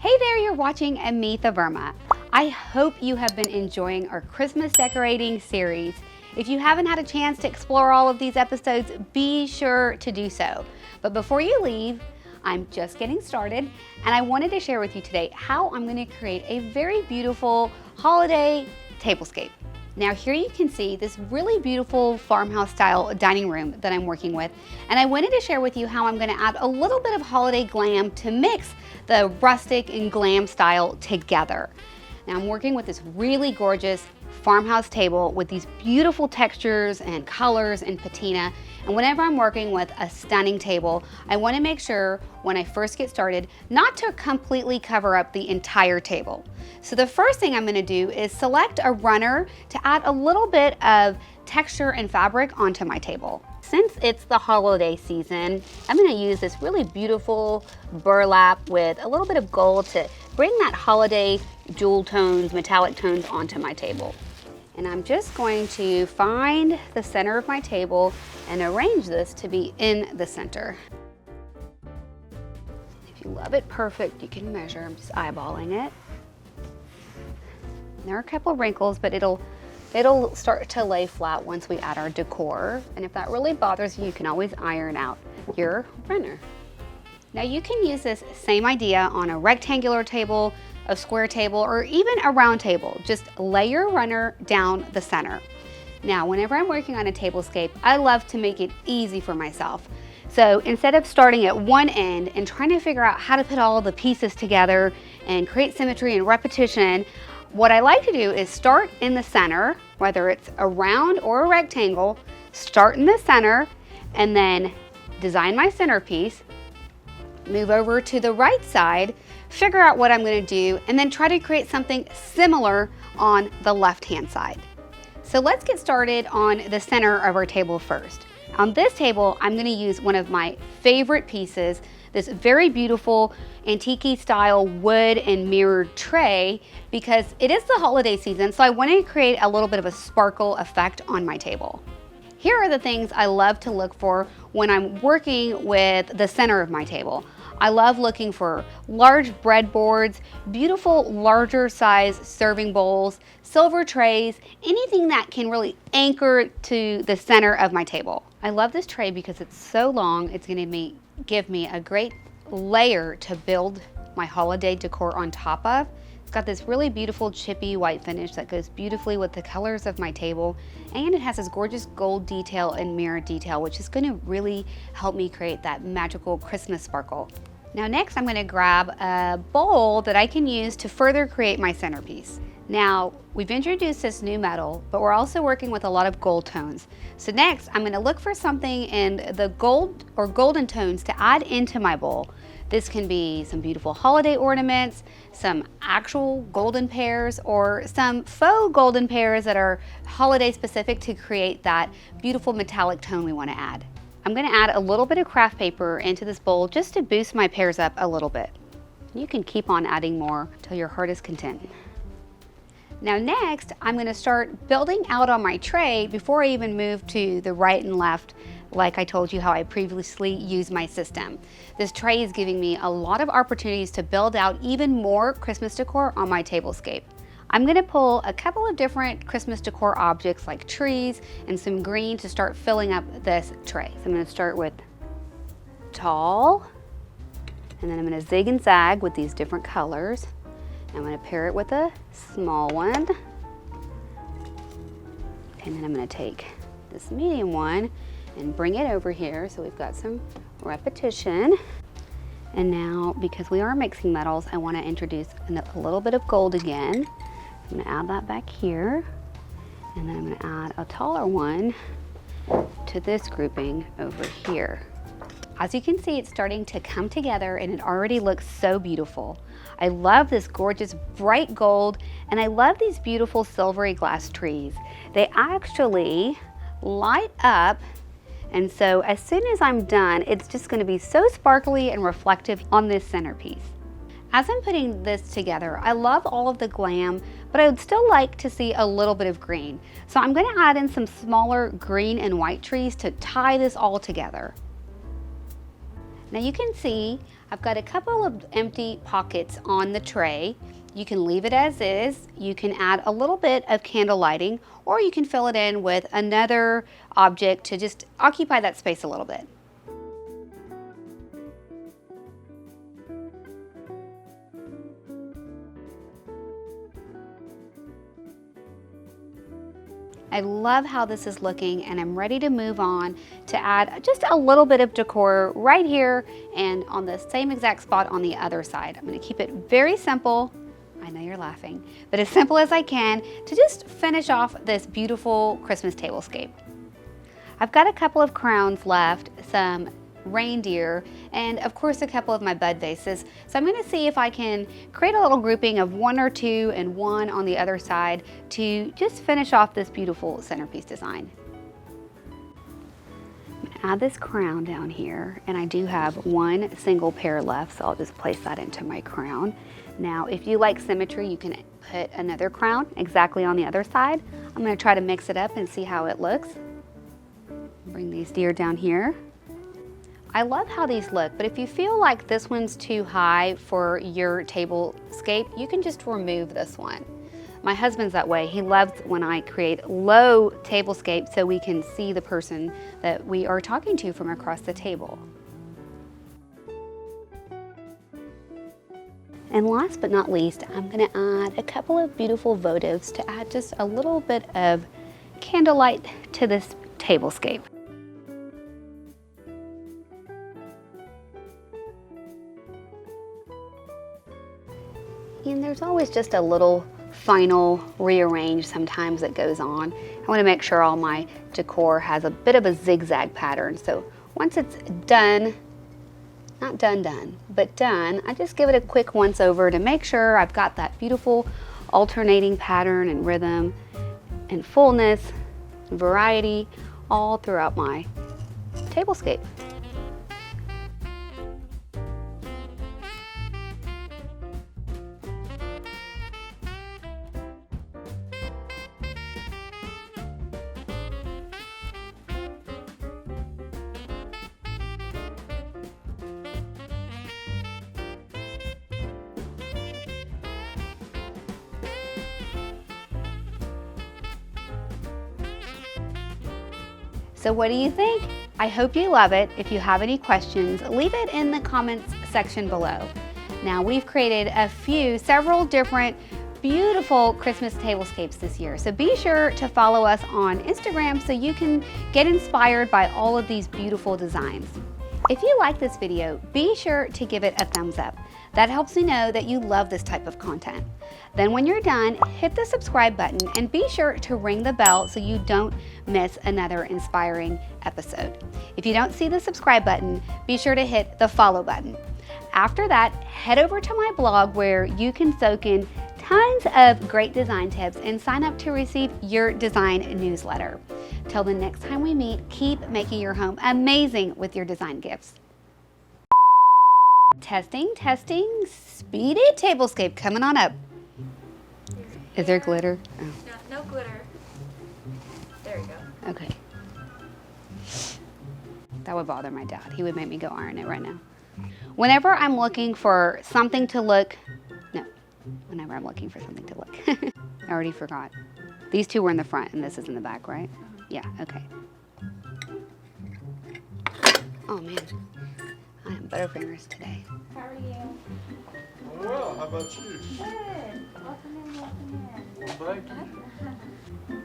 Hey there, you're watching Amitha Verma. I hope you have been enjoying our Christmas decorating series. If you haven't had a chance to explore all of these episodes, be sure to do so. But before you leave, I'm just getting started, and I wanted to share with you today how I'm going to create a very beautiful holiday tablescape. Now here you can see this really beautiful farmhouse style dining room that I'm working with, and I wanted to share with you how I'm going to add a little bit of holiday glam to mix the rustic and glam style together. Now I'm working with this really gorgeous farmhouse table with these beautiful textures and colors and patina. And whenever I'm working with a stunning table, I want to make sure when I first get started not to completely cover up the entire table. So the first thing I'm going to do is select a runner to add a little bit of texture and fabric onto my table. Since it's the holiday season, I'm going to use this really beautiful burlap with a little bit of gold to bring that holiday jewel tones, metallic tones onto my table. And I'm just going to find the center of my table and arrange this to be in the center. If you love it perfect, you can measure. I'm just eyeballing it. There are a couple of wrinkles, but it'll start to lay flat once we add our decor. And if that really bothers you, you can always iron out your runner. Now you can use this same idea on a rectangular table, a square table, or even a round table. Just lay your runner down the center. Now, whenever I'm working on a tablescape, I love to make it easy for myself. So instead of starting at one end and trying to figure out how to put all the pieces together and create symmetry and repetition, what I like to do is start in the center, whether it's a round or a rectangle, start in the center and then design my centerpiece, move over to the right side, figure out what I'm going to do, and then try to create something similar on the left-hand side. So let's get started on the center of our table first. On this table, I'm going to use one of my favorite pieces, this very beautiful antique style wood and mirrored tray, because it is the holiday season, so I want to create a little bit of a sparkle effect on my table. Here are the things I love to look for when I'm working with the center of my table. I love looking for large breadboards, beautiful larger size serving bowls, silver trays, anything that can really anchor to the center of my table. I love this tray because it's so long, it's going to give me a great layer to build my holiday decor on top of. It's got this really beautiful chippy white finish that goes beautifully with the colors of my table, and it has this gorgeous gold detail and mirror detail, which is going to really help me create that magical Christmas sparkle. Now next I'm going to grab a bowl that I can use to further create my centerpiece. Now we've introduced this new metal, but we're also working with a lot of gold tones. So next I'm going to look for something in the gold or golden tones to add into my bowl. This can be some beautiful holiday ornaments, some actual golden pears, or some faux golden pears that are holiday specific to create that beautiful metallic tone we want to add. I'm going to add a little bit of craft paper into this bowl just to boost my pears up a little bit. You can keep on adding more till your heart is content. Now next, I'm going to start building out on my tray before I even move to the right and left, like I told you how I previously used my system. This tray is giving me a lot of opportunities to build out even more Christmas decor on my tablescape. I'm going to pull a couple of different Christmas decor objects like trees and some green to start filling up this tray. So I'm going to start with tall, and then I'm going to zig and zag with these different colors. I'm going to pair it with a small one, and then I'm going to take this medium one and bring it over here so we've got some repetition. And now, because we are mixing metals, I want to introduce a little bit of gold again. I'm going to add that back here, and then I'm going to add a taller one to this grouping over here. As you can see, it's starting to come together and it already looks so beautiful. I love this gorgeous bright gold, and I love these beautiful silvery glass trees. They actually light up, and so as soon as I'm done, it's just going to be so sparkly and reflective on this centerpiece. As I'm putting this together, I love all of the glam, but I would still like to see a little bit of green. So I'm going to add in some smaller green and white trees to tie this all together. Now you can see I've got a couple of empty pockets on the tray. You can leave it as is. You can add a little bit of candle lighting, or you can fill it in with another object to just occupy that space a little bit. I love how this is looking, and I'm ready to move on to add just a little bit of decor right here and on the same exact spot on the other side. I'm going to keep it very simple. I know you're laughing, but as simple as I can to just finish off this beautiful Christmas tablescape. I've got a couple of crowns left, some reindeer, and of course a couple of my bud vases. So I'm going to see if I can create a little grouping of one or two and one on the other side to just finish off this beautiful centerpiece design. I'm going to add this crown down here, and I do have one single pair left, so I'll just place that into my crown. Now if you like symmetry, you can put another crown exactly on the other side. I'm going to try to mix it up and see how it looks. Bring these deer down here. I love how these look, but if you feel like this one's too high for your tablescape, you can just remove this one. My husband's that way. He loves when I create low tablescapes so we can see the person that we are talking to from across the table. And last but not least, I'm going to add a couple of beautiful votives to add just a little bit of candlelight to this tablescape. And there's always just a little final rearrange sometimes that goes on. I want to make sure all my decor has a bit of a zigzag pattern. So once it's done, not done, but done, I just give it a quick once over to make sure I've got that beautiful alternating pattern and rhythm and fullness and variety all throughout my tablescape. So what do you think? I hope you love it. If you have any questions, leave it in the comments section below. Now we've created several different beautiful Christmas tablescapes this year. So be sure to follow us on Instagram so you can get inspired by all of these beautiful designs. If you like this video, be sure to give it a thumbs up. That helps me know that you love this type of content. Then when you're done, hit the subscribe button and be sure to ring the bell so you don't miss another inspiring episode. If you don't see the subscribe button, be sure to hit the follow button. After that, head over to my blog where you can soak in tons of great design tips and sign up to receive your design newsletter. Till the next time we meet, keep making your home amazing with your design gifts. Testing, speedy tablescape coming on up. Is there glitter? Oh. No glitter. There you go. Okay. That would bother my dad. He would make me go iron it right now. Whenever I'm looking for something to look, whenever I'm looking for something to look. I already forgot. These two were in the front and this is in the back, right? Yeah, okay. Oh man, I am butterfingers today. How are you? Well, how about you? Good. Welcome in. Well, thank you.